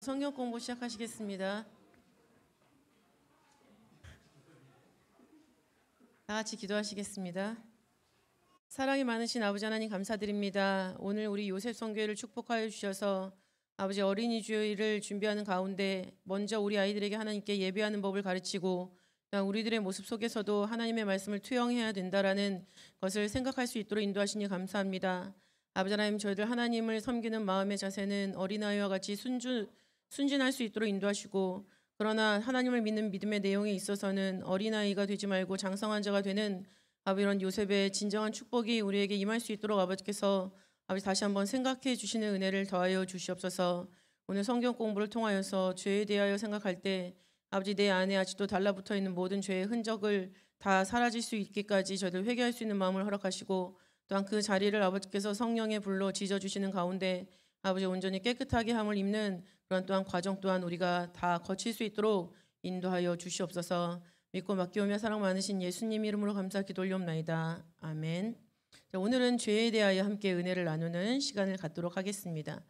성경 공부 시작하시겠습니다. 다 같이 기도하시겠습니다. 사랑이 많으신 아버지 하나님 감사드립니다. 오늘 우리 요셉 성교회를 축복하여 주셔서 아버지 어린이 주일을 준비하는 가운데 먼저 우리 아이들에게 하나님께 예배하는 법을 가르치고 우리들의 모습 속에서도 하나님의 말씀을 투영해야 된다라는 것을 생각할 수 있도록 인도하시니 감사합니다. 아버지 하나님, 저희들 하나님을 섬기는 마음의 자세는 어린아이와 같이 순진할 수 있도록 인도하시고, 그러나 하나님을 믿는 믿음의 내용에 있어서는 어린아이가 되지 말고 장성한 자가 되는 아버지 이런 요셉의 진정한 축복이 우리에게 임할 수 있도록 아버지께서 아버지 다시 한번 생각해 주시는 은혜를 더하여 주시옵소서. 오늘 성경 공부를 통하여서 죄에 대하여 생각할 때 아버지 내 안에 아직도 달라붙어 있는 모든 죄의 흔적을 다 사라질 수 있기까지 저희들 회개할 수 있는 마음을 허락하시고, 또한 그 자리를 아버지께서 성령의 불로 지져주시는 가운데 아버지 온전히 깨끗하게 함을 입는 그런 또한 과정 또한 우리가 다 거칠 수 있도록 인도하여 주시옵소서. 믿고 맡기오며 사랑 많으신 예수님 이름으로 감사 기도올리옵나이다. 아멘. 자, 오늘은 죄에 대하여 함께 은혜를 나누는 시간을 갖도록 하겠습니다.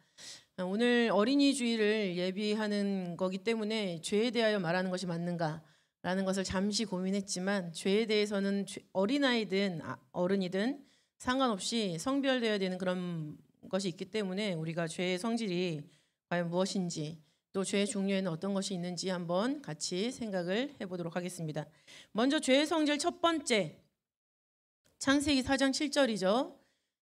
오늘 어린이 주일을 예비하는 거기 때문에 죄에 대하여 말하는 것이 맞는가라는 것을 잠시 고민했지만, 죄에 대해서는 어린아이든 어른이든 상관없이 성별되어야 되는 그런 것이 있기 때문에 우리가 죄의 성질이 과연 무엇인지, 또 죄의 종류에는 어떤 것이 있는지 한번 같이 생각을 해보도록 하겠습니다. 먼저 죄의 성질 첫 번째, 창세기 4장 7절이죠.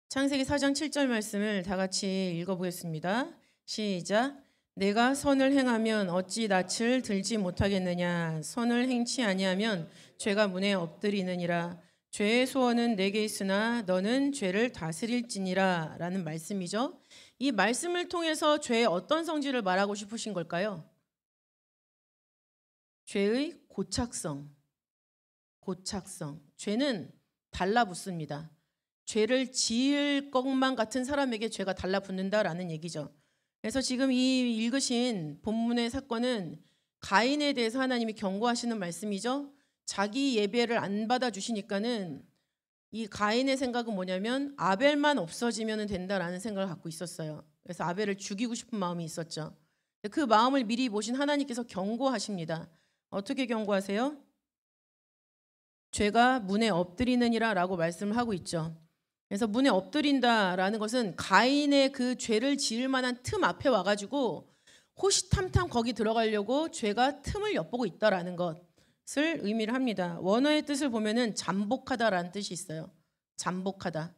창세기 4장 7절 말씀을 다 같이 읽어보겠습니다. 시작. 내가 선을 행하면 어찌 낯을 들지 못하겠느냐. 선을 행치 아니하면 죄가 문에 엎드리느니라. 죄의 소원은 내게 있으나 너는 죄를 다스릴지니라 라는 말씀이죠. 이 말씀을 통해서 죄의 어떤 성질을 말하고 싶으신 걸까요? 죄의 고착성. 죄는 달라붙습니다. 죄를 지을 것만 같은 사람에게 죄가 달라붙는다라는 얘기죠. 그래서 지금 이 읽으신 본문의 사건은 가인에 대해서 하나님이 경고하시는 말씀이죠. 자기 예배를 안 받아주시니까는 이 가인의 생각은 뭐냐면 아벨만 없어지면 된다라는 생각을 갖고 있었어요. 그래서 아벨을 죽이고 싶은 마음이 있었죠. 그 마음을 미리 보신 하나님께서 경고하십니다. 어떻게 경고하세요? 죄가 문에 엎드리느니라 라고 말씀을 하고 있죠. 그래서 문에 엎드린다라는 것은 가인의 그 죄를 지을 만한 틈 앞에 와가지고 호시탐탐 거기 들어가려고 죄가 틈을 엿보고 있다라는 것을 의미를 합니다. 원어의 뜻을 보면은 잠복하다라는 뜻이 있어요. 잠복하다.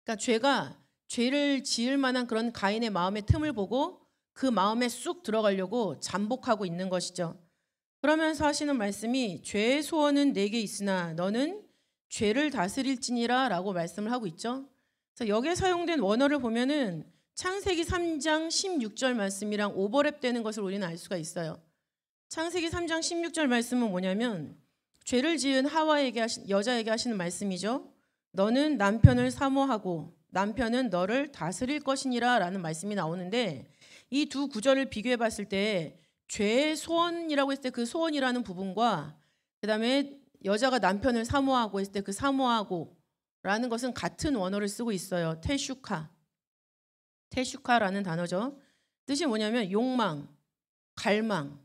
그러니까 죄가 죄를 지을 만한 그런 가인의 마음의 틈을 보고 그 마음에 쑥 들어가려고 잠복하고 있는 것이죠. 그러면서 하시는 말씀이 죄의 소원은 내게 있으나 너는 죄를 다스릴지니라 라고 말씀을 하고 있죠. 그래서 여기에 사용된 원어를 보면은 창세기 3장 16절 말씀이랑 오버랩되는 것을 우리는 알 수가 있어요. 창세기 3장 16절 말씀은 뭐냐면 죄를 지은 하와에게 여자에게 하시는 말씀이죠. 너는 남편을 사모하고 남편은 너를 다스릴 것이니라 라는 말씀이 나오는데, 이 두 구절을 비교해 봤을 때 죄의 소원이라고 했을 때 그 소원이라는 부분과 그 다음에 여자가 남편을 사모하고 했을 때 그 사모하고 라는 것은 같은 원어를 쓰고 있어요. 테슈카라는 단어죠. 뜻이 뭐냐면 욕망, 갈망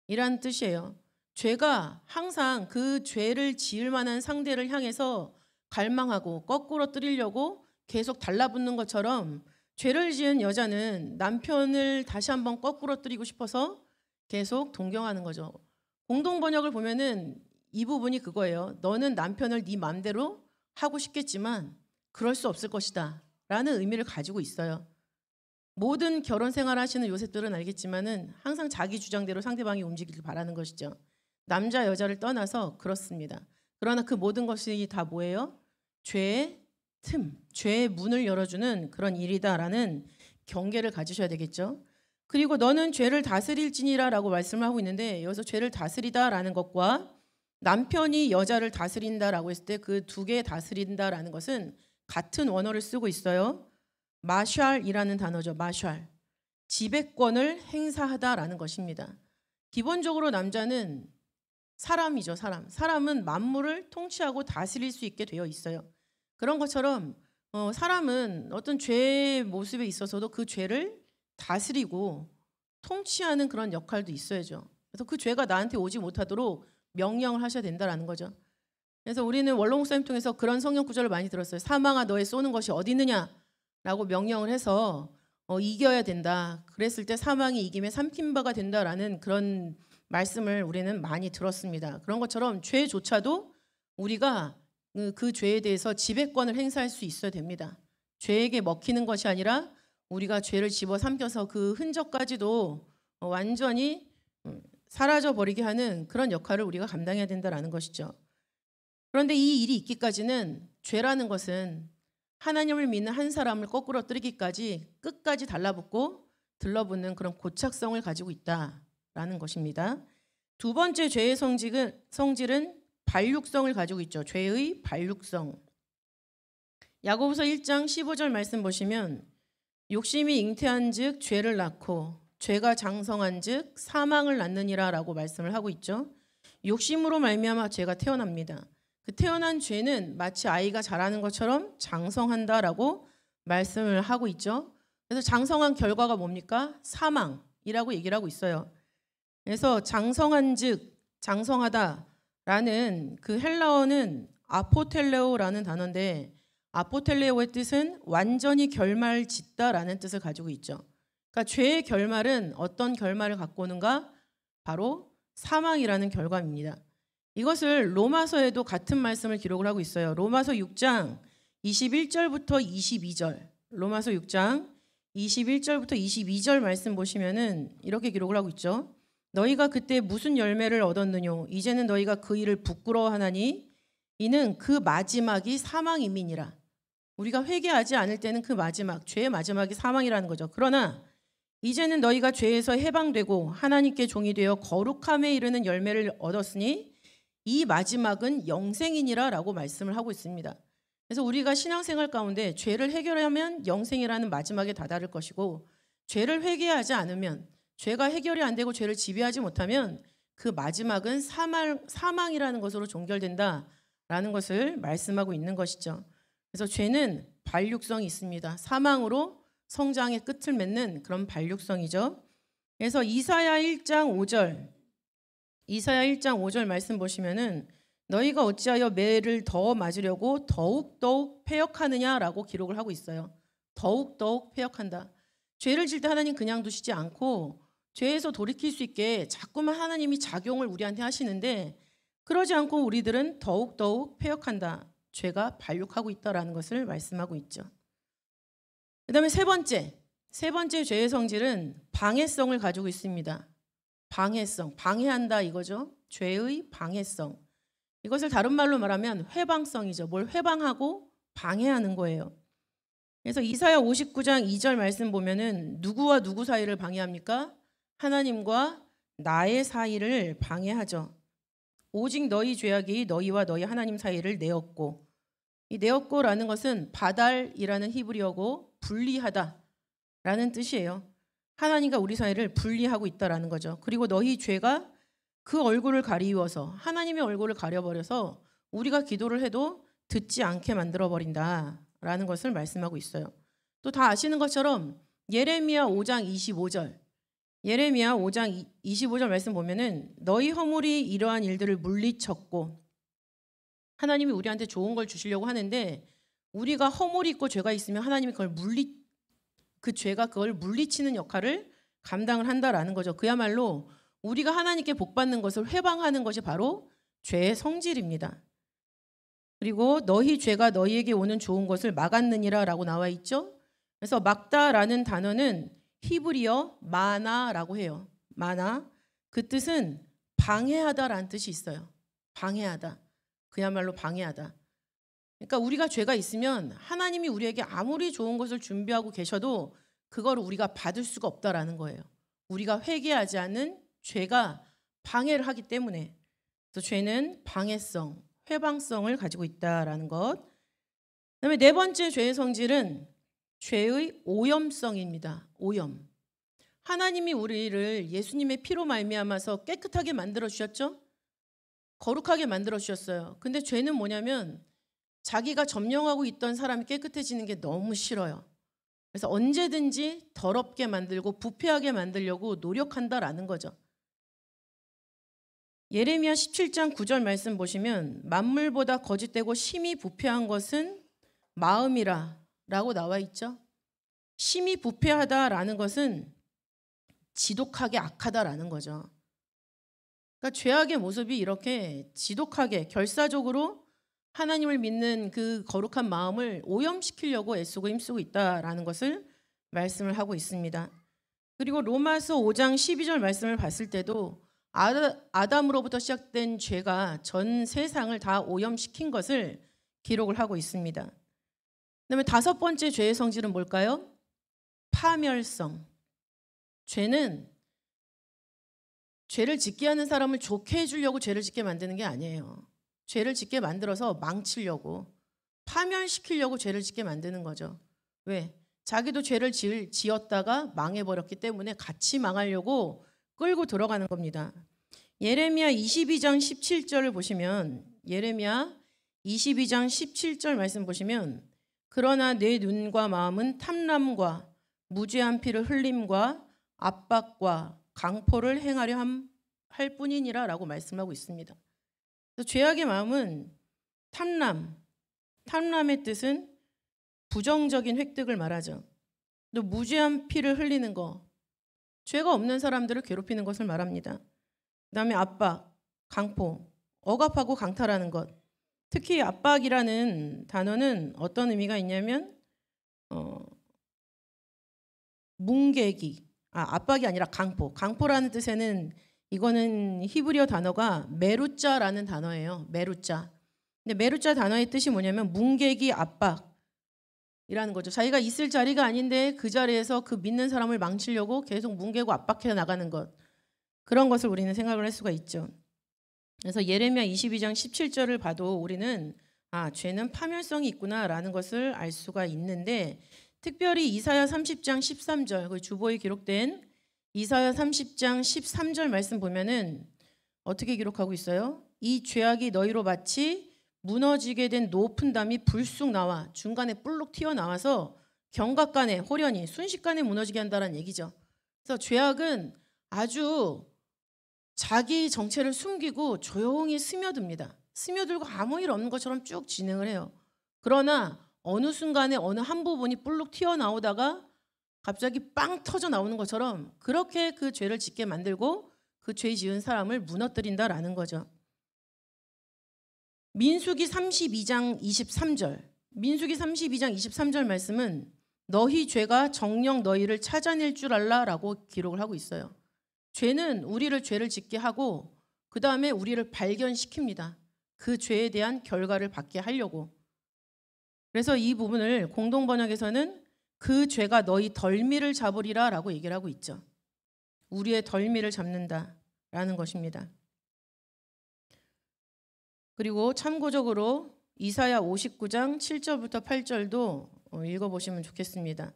이란 뜻이에요. 죄가 항상 그 죄를 지을 만한 상대를 향해서 갈망하고 거꾸로 뜨리려고 계속 달라붙는 것처럼, 죄를 지은 여자는 남편을 다시 한번 거꾸로 뜨리고 싶어서 계속 동경하는 거죠. 공동 번역을 보면은 이 부분이 그거예요. 너는 남편을 네 마음대로 하고 싶겠지만 그럴 수 없을 것이다 라는 의미를 가지고 있어요. 모든 결혼 생활 하시는 요셉들은 알겠지만은 항상 자기 주장대로 상대방이 움직이길 바라는 것이죠. 남자 여자를 떠나서 그렇습니다. 그러나 그 모든 것이 다 뭐예요? 죄의 틈, 죄의 문을 열어주는 그런 일이다라는 경계를 가지셔야 되겠죠. 그리고 너는 죄를 다스릴지니라 라고 말씀을 하고 있는데, 여기서 죄를 다스리다라는 것과 남편이 여자를 다스린다라고 했을 때 그 두 개 다스린다라는 것은 같은 원어를 쓰고 있어요. 마샬이라는 단어죠. 마샬. 지배권을 행사하다라는 것입니다. 기본적으로 남자는 사람이죠. 사람은 만물을 통치하고 다스릴 수 있게 되어 있어요. 그런 것처럼 사람은 어떤 죄의 모습에 있어서도 그 죄를 다스리고 통치하는 그런 역할도 있어야죠. 그래서 그 죄가 나한테 오지 못하도록 명령을 하셔야 된다라는 거죠. 그래서 우리는 원로 목사님 통해서 그런 성경 구절을 많이 들었어요. 사망아 너의 쏘는 것이 어디 있느냐라고 명령을 해서 이겨야 된다. 그랬을 때 사망이 이김에 삼킨 바가 된다라는 그런 말씀을 우리는 많이 들었습니다. 그런 것처럼 죄조차도 우리가 그 죄에 대해서 지배권을 행사할 수 있어야 됩니다. 죄에게 먹히는 것이 아니라 우리가 죄를 집어삼켜서 그 흔적까지도 완전히 사라져 버리게 하는 그런 역할을 우리가 감당해야 된다라는 것이죠. 그런데 이 일이 있기까지는 죄라는 것은 하나님을 믿는 한 사람을 거꾸로 뜨리기까지 끝까지 달라붙고 들러붙는 그런 고착성을 가지고 있다라는 것입니다. 두 번째 죄의 성질은 반육성을 가지고 있죠. 죄의 반육성. 야고보서 1장 15절 말씀 보시면 욕심이 잉태한즉 죄를 낳고 죄가 장성한즉 사망을 낳느니라라고 말씀을 하고 있죠. 욕심으로 말미암아 죄가 태어납니다. 그 태어난 죄는 마치 아이가 자라는 것처럼 장성한다라고 말씀을 하고 있죠. 그래서 장성한 결과가 뭡니까? 사망이라고 얘기를 하고 있어요. 그래서 장성한즉 장성하다라는 그 헬라어는 아포텔레오라는 단어인데 아포텔레오의 뜻은 완전히 결말짓다라는 뜻을 가지고 있죠. 그러니까 죄의 결말은 어떤 결말을 갖고 오는가? 바로 사망이라는 결과입니다. 이것을 로마서에도 같은 말씀을 기록을 하고 있어요. 로마서 6장 21절부터 22절. 로마서 6장 21절부터 22절 말씀 보시면은 이렇게 기록을 하고 있죠. 너희가 그때 무슨 열매를 얻었느뇨? 이제는 너희가 그 일을 부끄러워하나니 이는 그 마지막이 사망임이니라. 우리가 회개하지 않을 때는 그 마지막, 죄의 마지막이 사망이라는 거죠. 그러나 이제는 너희가 죄에서 해방되고 하나님께 종이 되어 거룩함에 이르는 열매를 얻었으니 이 마지막은 영생이니라라고 말씀을 하고 있습니다. 그래서 우리가 신앙생활 가운데 죄를 해결하면 영생이라는 마지막에 다다를 것이고 죄를 회개하지 않으면 죄가 해결이 안 되고 죄를 지배하지 못하면 그 마지막은 사망이라는 것으로 종결된다라는 것을 말씀하고 있는 것이죠. 그래서 죄는 반육성이 있습니다. 사망으로 성장의 끝을 맺는 그런 반육성이죠. 그래서 이사야 1장 5절 말씀 보시면은 너희가 어찌하여 매를 더 맞으려고 더욱더욱 패역하느냐라고 기록을 하고 있어요. 더욱더욱 패역한다. 죄를 질 때 하나님 그냥 두시지 않고 죄에서 돌이킬 수 있게 자꾸만 하나님이 작용을 우리한테 하시는데 그러지 않고 우리들은 더욱더욱 패역한다. 죄가 반육하고 있다라는 것을 말씀하고 있죠. 그 다음에 세 번째 죄의 성질은 방해성을 가지고 있습니다. 방해성, 방해한다 이거죠. 죄의 방해성. 이것을 다른 말로 말하면 회방성이죠. 뭘 회방하고 방해하는 거예요. 그래서 이사야 59장 2절 말씀 보면은 누구와 누구 사이를 방해합니까? 하나님과 나의 사이를 방해하죠. 오직 너희 죄악이 너희와 너희 하나님 사이를 내었고, 이 내었고라는 것은 바달이라는 히브리어고 분리하다라는 뜻이에요. 하나님과 우리 사이를 분리하고 있다라는 거죠. 그리고 너희 죄가 그 얼굴을 가리워서 하나님의 얼굴을 가려버려서 우리가 기도를 해도 듣지 않게 만들어버린다라는 것을 말씀하고 있어요. 또 다 아시는 것처럼 예레미야 5장 25절 말씀 보면은 너희 허물이 이러한 일들을 물리쳤고, 하나님이 우리한테 좋은 걸 주시려고 하는데 우리가 허물이 있고 죄가 있으면 하나님이 그 죄가 그걸 물리치는 역할을 감당을 한다라는 거죠. 그야말로 우리가 하나님께 복받는 것을 회방하는 것이 바로 죄의 성질입니다. 그리고 너희 죄가 너희에게 오는 좋은 것을 막았느니라 라고 나와 있죠. 그래서 막다라는 단어는 히브리어 마나라고 해요. 마나. 그 뜻은 방해하다라는 뜻이 있어요. 방해하다. 그야말로 방해하다. 그러니까 우리가 죄가 있으면 하나님이 우리에게 아무리 좋은 것을 준비하고 계셔도 그거를 우리가 받을 수가 없다라는 거예요. 우리가 회개하지 않는 죄가 방해를 하기 때문에. 그래서 죄는 방해성, 회방성을 가지고 있다라는 것. 그다음에 네 번째 죄의 성질은 죄의 오염성입니다. 오염. 하나님이 우리를 예수님의 피로 말미암아서 깨끗하게 만들어 주셨죠? 거룩하게 만들어 주셨어요. 근데 죄는 뭐냐면 자기가 점령하고 있던 사람이 깨끗해지는 게 너무 싫어요. 그래서 언제든지 더럽게 만들고 부패하게 만들려고 노력한다라는 거죠. 예레미야 17장 9절 말씀 보시면 만물보다 거짓되고 심히 부패한 것은 마음이라 라고 나와 있죠. 심히 부패하다라는 것은 지독하게 악하다라는 거죠. 그러니까 죄악의 모습이 이렇게 지독하게 결사적으로 하나님을 믿는 그 거룩한 마음을 오염시키려고 애쓰고 힘쓰고 있다라는 것을 말씀을 하고 있습니다. 그리고 로마서 5장 12절 말씀을 봤을 때도 아담으로부터 시작된 죄가 전 세상을 다 오염시킨 것을 기록을 하고 있습니다. 그다음에 다섯 번째 죄의 성질은 뭘까요? 파멸성. 죄는 죄를 짓게 하는 사람을 좋게 해주려고 죄를 짓게 만드는 게 아니에요. 죄를 짓게 만들어서 망치려고, 파멸시키려고 죄를 짓게 만드는 거죠. 왜? 자기도 죄를 지었다가 망해버렸기 때문에 같이 망하려고 끌고 들어가는 겁니다. 예레미야 22장 17절을 보시면, 예레미야 22장 17절 말씀 보시면, 그러나 내 눈과 마음은 탐람과 무죄한 피를 흘림과 압박과 강포를 행하려 할 뿐이니라 라고 말씀하고 있습니다. 그래서 죄악의 마음은 탐람의 뜻은 부정적인 획득을 말하죠. 또 무죄한 피를 흘리는 거, 죄가 없는 사람들을 괴롭히는 것을 말합니다. 그다음에 압박, 강포, 억압하고 강탈하는 것. 특히 압박이라는 단어는 어떤 의미가 있냐면 뭉개기. 압박이 아니라 강포. 강포라는 뜻에는 이거는 히브리어 단어가 메루자라는 단어예요. 메루자. 근데 메루자 단어의 뜻이 뭐냐면 뭉개기, 압박이라는 거죠. 자기가 있을 자리가 아닌데 그 자리에서 그 믿는 사람을 망치려고 계속 뭉개고 압박해 나가는 것. 그런 것을 우리는 생각을 할 수가 있죠. 그래서 예레미야 22장 17절을 봐도 우리는 죄는 파멸성이 있구나라는 것을 알 수가 있는데, 특별히 이사야 30장 13절, 그 주보에 기록된 이사야 30장 13절 말씀 보면은 어떻게 기록하고 있어요? 이 죄악이 너희로 마치 무너지게 된 높은 담이 불쑥 나와 중간에 뿔룩 튀어나와서 경각간에 호련히 순식간에 무너지게 한다는 얘기죠. 그래서 죄악은 아주 자기 정체를 숨기고 조용히 스며듭니다. 스며들고 아무 일 없는 것처럼 쭉 진행을 해요. 그러나 어느 순간에 어느 한 부분이 뿔룩 튀어나오다가 갑자기 빵 터져 나오는 것처럼 그렇게 그 죄를 짓게 만들고 그 죄 지은 사람을 무너뜨린다라는 거죠. 민수기 32장 23절, 민수기 32장 23절 말씀은 너희 죄가 정녕 너희를 찾아낼 줄 알라라고 기록을 하고 있어요. 죄는 우리를 죄를 짓게 하고 그 다음에 우리를 발견시킵니다. 그 죄에 대한 결과를 받게 하려고. 그래서 이 부분을 공동번역에서는 그 죄가 너희 덜미를 잡으리라 라고 얘기를 하고 있죠. 우리의 덜미를 잡는다라는 것입니다. 그리고 참고적으로 이사야 59장 7절부터 8절도 읽어보시면 좋겠습니다.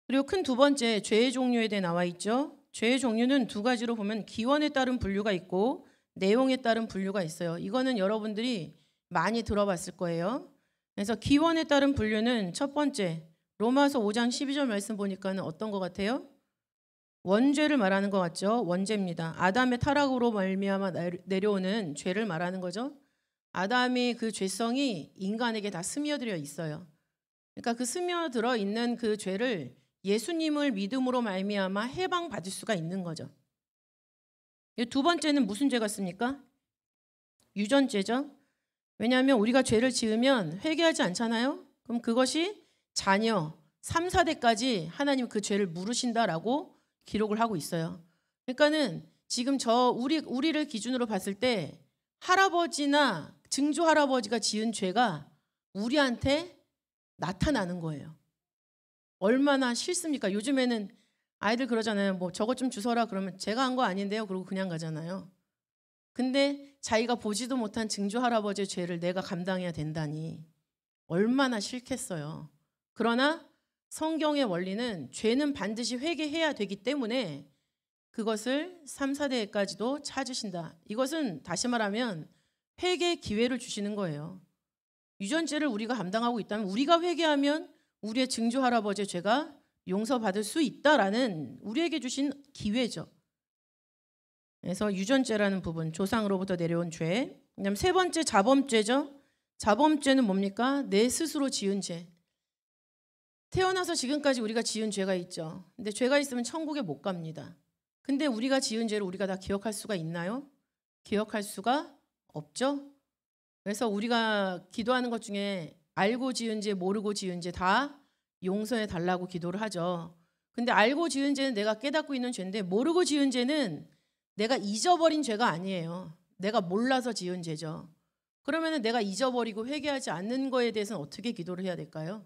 그리고 큰 두 번째 죄의 종류에 대해 나와 있죠. 죄의 종류는 두 가지로 보면 기원에 따른 분류가 있고 내용에 따른 분류가 있어요. 이거는 여러분들이 많이 들어봤을 거예요. 그래서 기원에 따른 분류는 첫 번째 로마서 5장 12절 말씀 보니까는 어떤 것 같아요? 원죄를 말하는 것 같죠. 원죄입니다. 아담의 타락으로 말미암아 내려오는 죄를 말하는 거죠. 아담이 그 죄성이 인간에게 다 스며들어 있어요. 그러니까 그 스며들어 있는 그 죄를 예수님을 믿음으로 말미암아 해방받을 수가 있는 거죠. 두 번째는 무슨 죄 같습니까? 유전죄죠. 왜냐하면 우리가 죄를 지으면 회개하지 않잖아요. 그럼 그것이 자녀 3, 4대까지 하나님 그 죄를 물으신다라고 기록을 하고 있어요. 그러니까는 지금 우리를 기준으로 봤을 때 할아버지나 증조 할아버지가 지은 죄가 우리한테 나타나는 거예요. 얼마나 싫습니까? 요즘에는 아이들 그러잖아요. 뭐 저것 좀 주워라 그러면 제가 한 거 아닌데요. 그러고 그냥 가잖아요. 근데 자기가 보지도 못한 증조 할아버지의 죄를 내가 감당해야 된다니 얼마나 싫겠어요. 그러나 성경의 원리는 죄는 반드시 회개해야 되기 때문에 그것을 3, 4대까지도 찾으신다. 이것은 다시 말하면 회개의 기회를 주시는 거예요. 유전죄를 우리가 감당하고 있다면 우리가 회개하면 우리의 증조 할아버지의 죄가 용서받을 수 있다라는 우리에게 주신 기회죠. 그래서 유전죄라는 부분, 조상으로부터 내려온 죄. 그다음 세 번째 자범죄죠. 자범죄는 뭡니까? 내 스스로 지은 죄. 태어나서 지금까지 우리가 지은 죄가 있죠. 근데 죄가 있으면 천국에 못 갑니다. 근데 우리가 지은 죄를 우리가 다 기억할 수가 있나요? 기억할 수가 없죠. 그래서 우리가 기도하는 것 중에 알고 지은 죄, 모르고 지은 죄 다 용서해 달라고 기도를 하죠. 근데 알고 지은 죄는 내가 깨닫고 있는 죄인데 모르고 지은 죄는 내가 잊어버린 죄가 아니에요. 내가 몰라서 지은 죄죠. 그러면 내가 잊어버리고 회개하지 않는 거에 대해서는 어떻게 기도를 해야 될까요?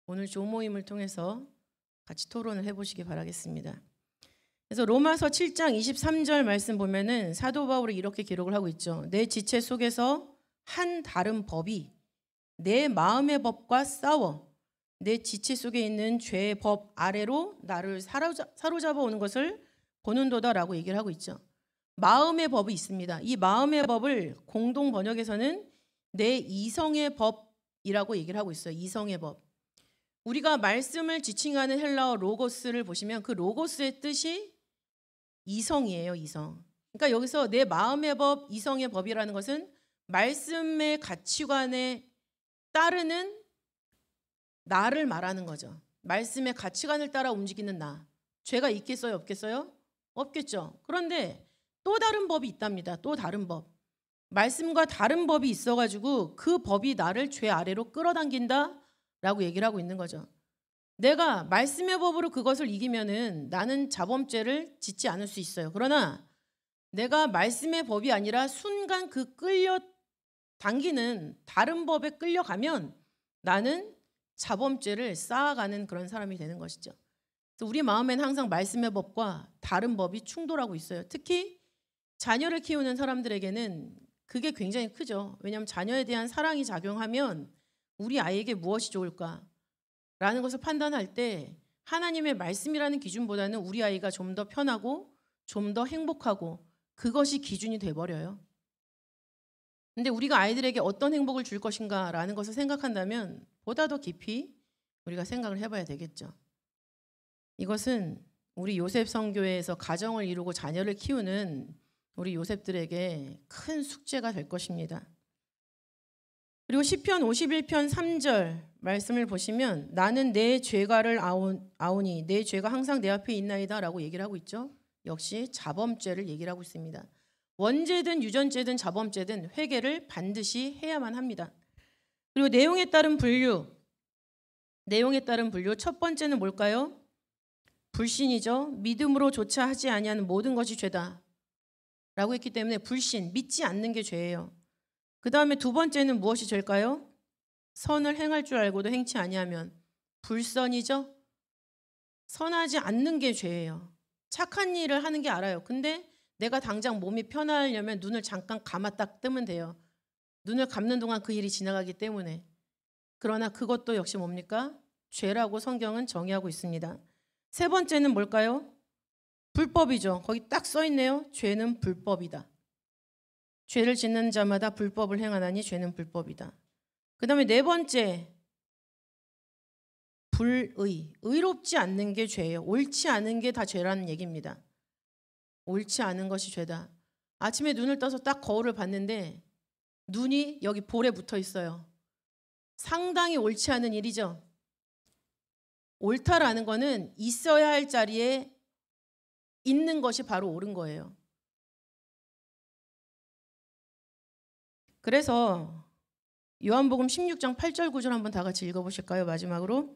오늘 조모임을 통해서 같이 토론을 해보시기 바라겠습니다. 그래서 로마서 7장 23절 말씀 보면은 사도 바울이 이렇게 기록을 하고 있죠. 내 지체 속에서 한 다른 법이 내 마음의 법과 싸워 내 지체 속에 있는 죄의 법 아래로 나를 사로잡아 오는 것을 보는도다라고 얘기를 하고 있죠. 마음의 법이 있습니다. 이 마음의 법을 공동 번역에서는 내 이성의 법이라고 얘기를 하고 있어요. 이성의 법. 우리가 말씀을 지칭하는 헬라어 로고스를 보시면 그 로고스의 뜻이 이성이에요. 이성. 그러니까 여기서 내 마음의 법, 이성의 법이라는 것은 말씀의 가치관에 따르는 나를 말하는 거죠. 말씀의 가치관을 따라 움직이는 나. 죄가 있겠어요? 없겠어요? 없겠죠. 그런데 또 다른 법이 있답니다. 또 다른 법. 말씀과 다른 법이 있어가지고 그 법이 나를 죄 아래로 끌어당긴다라고 얘기를 하고 있는 거죠. 내가 말씀의 법으로 그것을 이기면은 나는 자범죄를 짓지 않을 수 있어요. 그러나 내가 말씀의 법이 아니라 순간 그 끌려 당기는 다른 법에 끌려가면 나는 자범죄를 쌓아가는 그런 사람이 되는 것이죠. 그래서 우리 마음에는 항상 말씀의 법과 다른 법이 충돌하고 있어요. 특히 자녀를 키우는 사람들에게는 그게 굉장히 크죠. 왜냐하면 자녀에 대한 사랑이 작용하면 우리 아이에게 무엇이 좋을까? 라는 것을 판단할 때 하나님의 말씀이라는 기준보다는 우리 아이가 좀 더 편하고 좀 더 행복하고 그것이 기준이 돼버려요. 근데 우리가 아이들에게 어떤 행복을 줄 것인가라는 것을 생각한다면 보다 더 깊이 우리가 생각을 해봐야 되겠죠. 이것은 우리 요셉 선교회에서 가정을 이루고 자녀를 키우는 우리 요셉들에게 큰 숙제가 될 것입니다. 그리고 시편 51편 3절 말씀을 보시면 나는 내 죄가를 아오니 내 죄가 항상 내 앞에 있나이다 라고 얘기를 하고 있죠. 역시 자범죄를 얘기를 하고 있습니다. 원죄든 유전죄든 자범죄든 회개를 반드시 해야만 합니다. 그리고 내용에 따른 분류 첫 번째는 뭘까요? 불신이죠. 믿음으로 조차 하지 아니하는 모든 것이 죄다 라고 했기 때문에 불신, 믿지 않는 게 죄예요. 그 다음에 두 번째는 무엇이 죄일까요? 선을 행할 줄 알고도 행치 아니하면 불선이죠. 선하지 않는 게 죄예요. 착한 일을 하는 게 알아요. 근데 내가 당장 몸이 편하려면 눈을 잠깐 감았다 뜨면 돼요. 눈을 감는 동안 그 일이 지나가기 때문에. 그러나 그것도 역시 뭡니까? 죄라고 성경은 정의하고 있습니다. 세 번째는 뭘까요? 불법이죠. 거기 딱 써 있네요. 죄는 불법이다. 죄를 짓는 자마다 불법을 행하나니 죄는 불법이다. 그 다음에 네 번째, 불의. 의롭지 않는 게 죄예요. 옳지 않은 게 다 죄라는 얘기입니다. 옳지 않은 것이 죄다. 아침에 눈을 떠서 딱 거울을 봤는데 눈이 여기 볼에 붙어 있어요. 상당히 옳지 않은 일이죠. 옳다라는 거는 있어야 할 자리에 있는 것이 바로 옳은 거예요. 그래서 요한복음 16장 8절 9절 한번 다 같이 읽어보실까요? 마지막으로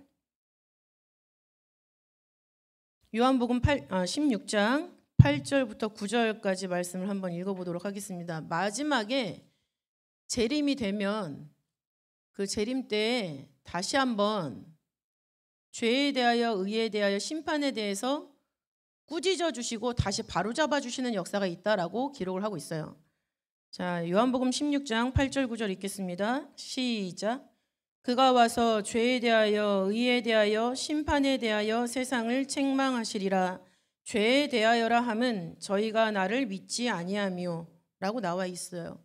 요한복음 16장 8절부터 9절까지 말씀을 한번 읽어보도록 하겠습니다. 마지막에 재림이 되면 그 재림 때에 다시 한번 죄에 대하여 의에 대하여 심판에 대해서 꾸짖어 주시고 다시 바로잡아 주시는 역사가 있다라고 기록을 하고 있어요. 자, 요한복음 16장 8절 9절 읽겠습니다. 시작. 그가 와서 죄에 대하여 의에 대하여 심판에 대하여 세상을 책망하시리라. 죄에 대하여라 함은 저희가 나를 믿지 아니하며 라고 나와 있어요.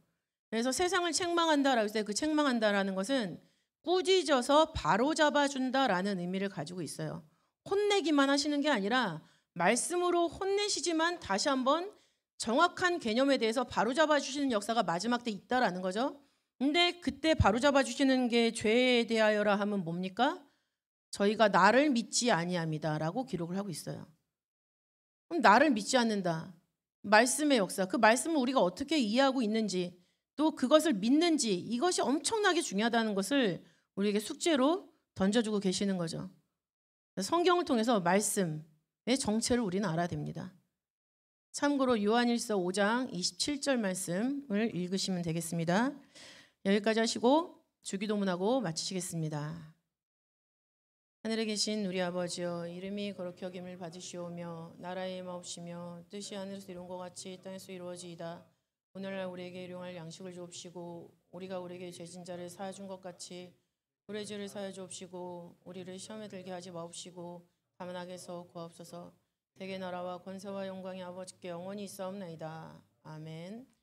그래서 세상을 책망한다라고 해서 그 책망한다라는 것은 꾸짖어서 바로잡아준다라는 의미를 가지고 있어요. 혼내기만 하시는 게 아니라 말씀으로 혼내시지만 다시 한번 정확한 개념에 대해서 바로잡아주시는 역사가 마지막 때 있다라는 거죠. 근데 그때 바로잡아주시는 게 죄에 대하여라 하면 뭡니까? 저희가 나를 믿지 아니함이다라고 기록을 하고 있어요. 그럼 나를 믿지 않는다. 말씀의 역사, 그 말씀을 우리가 어떻게 이해하고 있는지 또 그것을 믿는지 이것이 엄청나게 중요하다는 것을 우리에게 숙제로 던져주고 계시는 거죠. 성경을 통해서 말씀의 정체를 우리는 알아야 됩니다. 참고로 요한일서 5장 27절 말씀을 읽으시면 되겠습니다. 여기까지 하시고 주기도문하고 마치시겠습니다. 하늘에 계신 우리 아버지여, 이름이 거룩히 여김을 받으시오며 나라의 임하옵시며 뜻이 하늘에서 이룬 것 같이 땅에서 이루어지이다. 오늘날 우리에게 일용할 양식을 주옵시고 우리가 우리에게 죄진 자를 사하준 것 같이 우리의 죄를 사하여 주옵시고 우리를 시험에 들게 하지 마옵시고 다만 악에서 구하옵소서. 대개 나라와 권세와 영광이 아버지께 영원히 있사옵나이다. 아멘.